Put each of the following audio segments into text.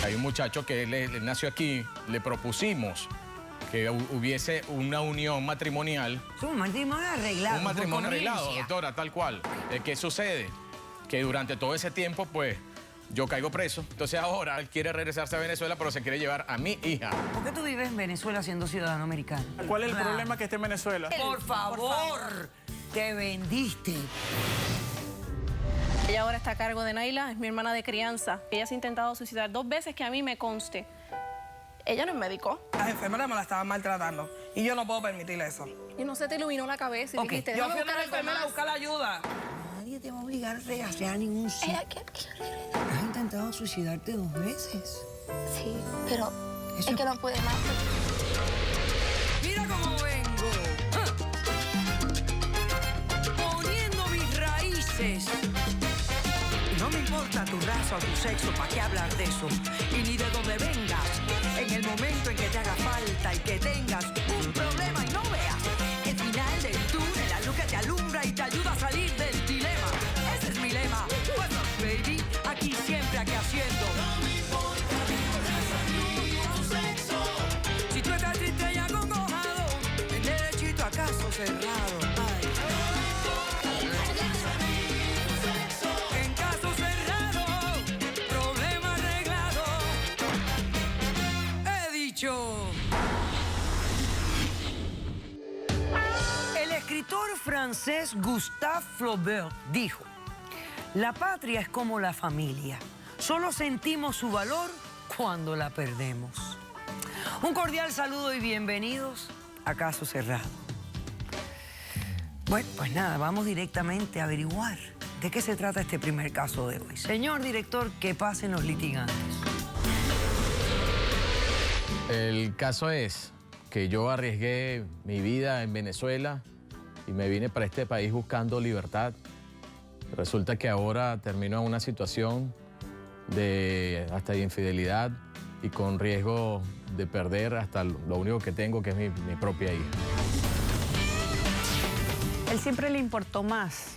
Hay un muchacho que él nació aquí, le propusimos que hubiese una unión matrimonial. Es un matrimonio arreglado. Un matrimonio arreglado, doctora, tal cual. ¿Qué sucede? Que durante todo ese tiempo, pues, yo caigo preso. Entonces ahora él quiere regresarse a Venezuela, pero se quiere llevar a mi hija. ¿Por qué tú vives en Venezuela siendo ciudadano americano? ¿Cuál es el problema que esté en Venezuela? Por favor, te vendiste. Ella ahora está a cargo de Naila, es mi hermana de crianza. Ella se ha intentado suicidar 2 veces que a mí me conste. Ella no es médico. Las enfermeras me la estaban maltratando y yo no puedo permitirle eso. Y no se te iluminó la cabeza y dijiste, Yo déjame fui a buscar una algo enfermera a más. buscar la ayuda. Nadie te va a obligar a regresar a ningún sitio. Ella quiere regresar. Has intentado suicidarte 2 veces. Sí, pero Eso- es que no puede más. Mira cómo vengo. Poniendo mis raíces. Y no me importa tu raza o tu sexo, ¿para qué hablar de eso? Y ni de dónde vengas. En el momento en que te haga falta y que tengas un problema y no veas el final del túnel, la luz que te alumbra y te ayuda a salir del dilema. Ese es mi lema. What's up, baby? Aquí siempre, aquí haciendo. No me importa tu sexo. Si tú estás triste y acongojado, el derechito a caso cerrado. Ay. En caso cerrado, problema arreglado. He dicho. El escritor francés Gustave Flaubert dijo: la patria es como la familia. Solo sentimos su valor cuando la perdemos. Un cordial saludo y bienvenidos a Caso Cerrado. Bueno, pues nada, vamos directamente a averiguar de qué se trata este primer caso de hoy. Señor director, que pasen los litigantes. El caso es que yo arriesgué mi vida en Venezuela y me vine para este país buscando libertad. Resulta que ahora termino en una situación de hasta de infidelidad y con riesgo de perder hasta lo único que tengo, que es mi propia hija. Él siempre le importó más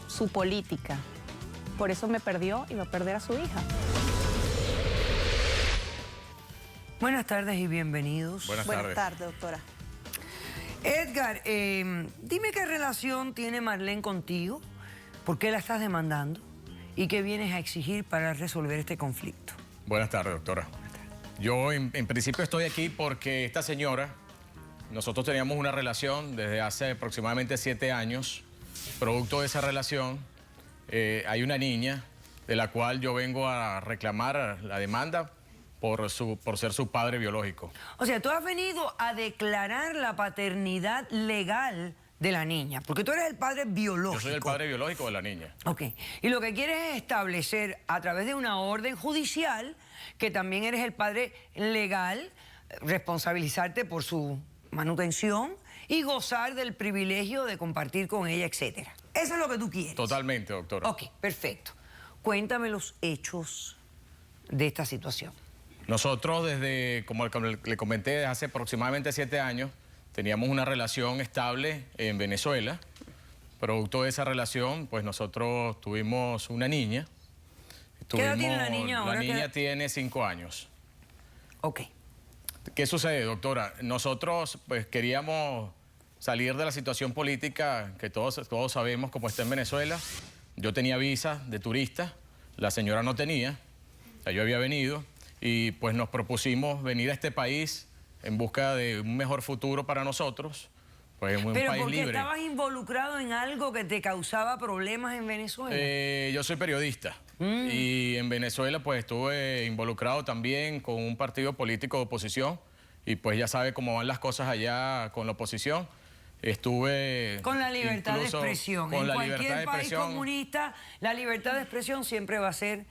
su política. Por eso me perdió y va a perder a su hija. Buenas tardes y bienvenidos. Buenas Buenas tardes, doctora. Edgar, dime qué relación tiene Marlene contigo, por qué la estás demandando y qué vienes a exigir para resolver este conflicto. Buenas tardes, doctora. Yo en principio estoy aquí porque esta señora, nosotros teníamos una relación desde hace aproximadamente 7 años. Producto de esa relación, hay una niña de la cual yo vengo a reclamar la demanda por ser su padre biológico. O sea, tú has venido a declarar la paternidad legal de la niña, porque tú eres el padre biológico. Yo soy el padre biológico de la niña. Ok. Y lo que quieres es establecer a través de una orden judicial que también eres el padre legal, responsabilizarte por su manutención y gozar del privilegio de compartir con ella, etcétera. Eso es lo que tú quieres. Totalmente, doctora. Ok, perfecto. Cuéntame los hechos de esta situación. Nosotros desde, como le comenté, desde hace aproximadamente 7 años, teníamos una relación estable en Venezuela. Producto de esa relación, pues nosotros tuvimos una niña. ¿Qué edad tiene la niña ahora? La niña tiene 5 años. Ok. ¿Qué sucede, doctora? Nosotros pues queríamos salir de la situación política que todos sabemos cómo está en Venezuela. Yo tenía visa de turista, la señora no tenía, o sea, yo había venido y pues nos propusimos venir a este país en busca de un mejor futuro para nosotros, pues un Pero país porque libre. estabas involucrado en algo que te causaba problemas en Venezuela. Yo soy periodista y en Venezuela pues estuve involucrado también con un partido político de oposición y pues ya sabe cómo van las cosas allá con la oposición. Estuve con la libertad de expresión. Con en la cualquier libertad de país expresión. comunista, la libertad de expresión siempre va a ser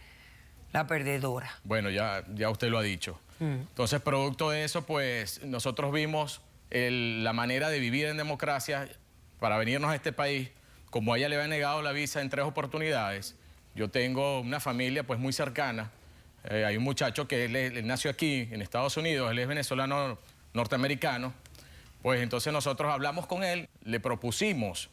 la perdedora. Bueno, ya usted lo ha dicho. Entonces, producto de eso, pues nosotros vimos la manera de vivir en democracia para venirnos a este país. Como a ella le había negado la visa en 3 oportunidades, yo tengo una familia pues muy cercana. Hay un muchacho que él nació aquí en Estados Unidos, él es venezolano norteamericano. Pues entonces nosotros hablamos con él, le propusimos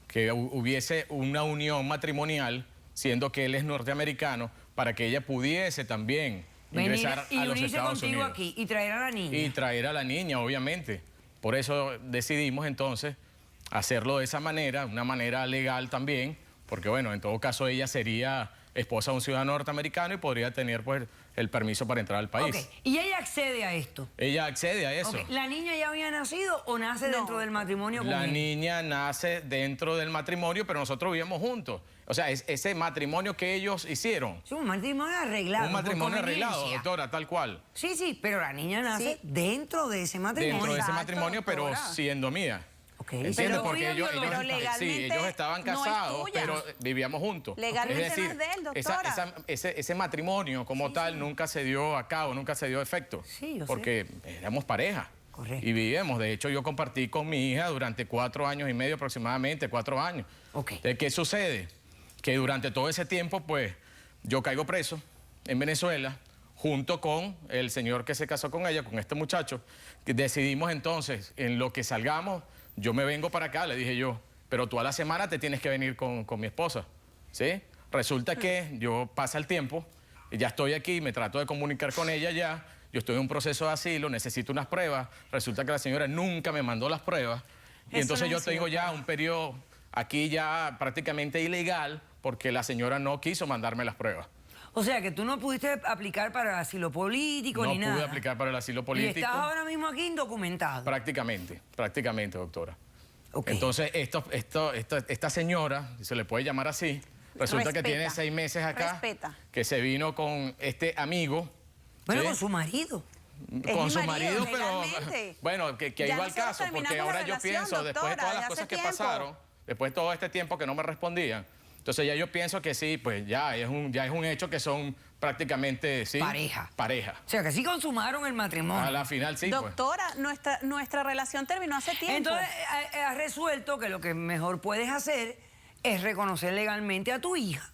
que hubiese una unión matrimonial, siendo que él es norteamericano, para que ella pudiese también ingresar y a los unirse Estados contigo Unidos. aquí y traer a la niña. Y traer a la niña, obviamente. Por eso decidimos entonces hacerlo de esa manera, una manera legal también, porque bueno, en todo caso ella sería esposa de un ciudadano norteamericano y podría tener pues el permiso para entrar al país. Ok, y ella accede a esto. Ella accede a eso. Ok, ¿la niña ya había nacido o nace No. dentro del matrimonio con La él? niña nace dentro del matrimonio, pero nosotros vivíamos juntos. O sea, ese matrimonio que ellos hicieron. Es un matrimonio arreglado. Un por matrimonio conveniencia. arreglado, doctora, tal cual. Sí, sí, pero la niña nace dentro de ese matrimonio. Dentro de ese Exacto, matrimonio, pero doctora. siendo mía. Ok. ¿Entiendes? Pero Porque ellos, obviamente- pero sí, legalmente ellos estaban no es casados, tuya. pero vivíamos juntos. Legalmente es decir, no es de él, doctora. ese matrimonio como tal nunca se dio a cabo, nunca se dio a efecto. Sí, yo sé. Porque éramos pareja. Correcto. Y vivíamos. De hecho, yo compartí con mi hija durante 4 años y medio aproximadamente, 4 años. Ok. ¿Qué sucede? Que durante todo ese tiempo, pues, yo caigo preso en Venezuela, junto con el señor que se casó con ella, con este muchacho. Que decidimos entonces, en lo que salgamos, yo me vengo para acá, le dije yo, pero tú a la semana te tienes que venir con mi esposa, ¿sí? Resulta que yo pasa el tiempo, ya estoy aquí, me trato de comunicar con ella ya, yo estoy en un proceso de asilo, necesito unas pruebas, resulta que la señora nunca me mandó las pruebas, y Eso entonces no yo es tengo cierto. ya un periodo aquí ya prácticamente ilegal, porque la señora no quiso mandarme las pruebas. O sea, que tú no pudiste aplicar para asilo político No ni nada. pude aplicar para el asilo Y político. estás ahora mismo aquí indocumentado. Prácticamente, doctora. Ok. Entonces, esta señora, si se le puede llamar así, resulta que Respeta. tiene 6 meses acá, Respeta. que se vino con este amigo. Bueno, ¿sí? con su marido. Es Con mi su marido, marido, pero legalmente. bueno, que Ya iba al nosotros caso, porque terminamos ahora la yo relación, pienso, después de doctora, todas las de cosas hace que tiempo. pasaron, después de todo este tiempo que no me respondían, entonces ya yo pienso que sí, pues ya es un hecho que son prácticamente, sí. Pareja. Pareja. O sea, que sí consumaron el matrimonio. A la final sí, pues. Doctora, nuestra relación terminó hace tiempo. Entonces, has resuelto que lo que mejor puedes hacer es reconocer legalmente a tu hija.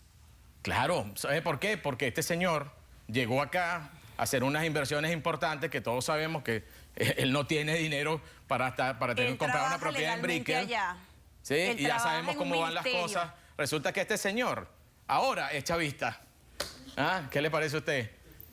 Claro, ¿sabe por qué? Porque este señor llegó acá a hacer unas inversiones importantes que todos sabemos que él no tiene dinero para Él comprar una trabaja propiedad en legalmente Brickell. allá. Sí, Él y ya trabaja sabemos en un cómo van las ministerio. cosas. Resulta que este señor ahora es chavista. ¿Ah? ¿Qué le parece a usted?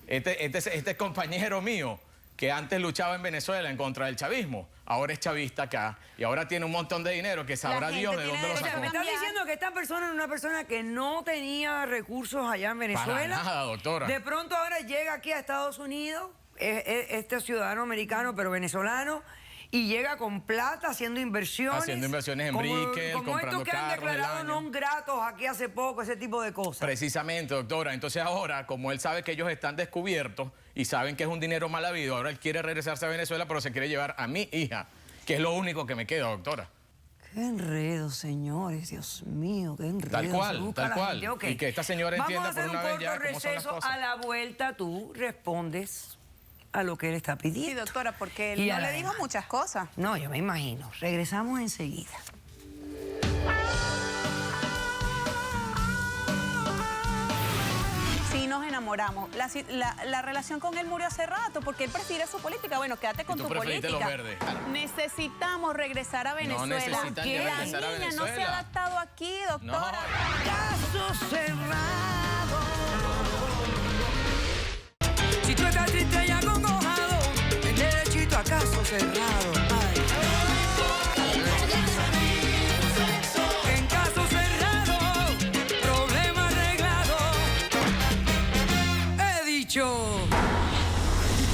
Este compañero mío que antes luchaba en Venezuela en contra del chavismo, ahora es chavista acá y ahora tiene un montón de dinero que sabrá gente Dios de tiene dónde lo O sea, sacó. me estás cambiar. diciendo que esta persona era una persona que no tenía recursos allá en Venezuela. nada, doctora. De pronto ahora llega aquí a Estados Unidos, este ciudadano americano, pero venezolano, y llega con plata haciendo inversiones. Haciendo inversiones en como- Brickell, como comprando estos que han carros del declarado año. non gratos aquí hace poco, ese tipo de cosas. Precisamente, doctora. Entonces ahora, como él sabe que ellos están descubiertos y saben que es un dinero mal habido, ahora él quiere regresarse a Venezuela, pero se quiere llevar a mi hija, que es lo único que me queda, doctora. Qué enredo, señores, Dios mío, qué enredo. Tal cual, se busca tal la cual. gente. Ok. Y que esta señora entienda Vamos a hacer por una un vez ya corto cómo son las receso. cosas. A la vuelta tú respondes a lo que él está Sí, pidiendo. doctora, porque él Y no a le la dijo demanda. muchas cosas. No, yo me imagino. Regresamos enseguida. Sí, nos enamoramos. La relación con él murió hace rato porque él prefiere su política. Bueno, quédate con tú tu preferiste política. los verdes. Necesitamos regresar a Venezuela. necesitan ya La regresar a niña no se ha Venezuela. adaptado aquí, No, doctora. Caso cerrado. Si tú estás triste y acongojado, ven derechito a caso cerrado. Ay. En caso cerrado, problema arreglado. He dicho.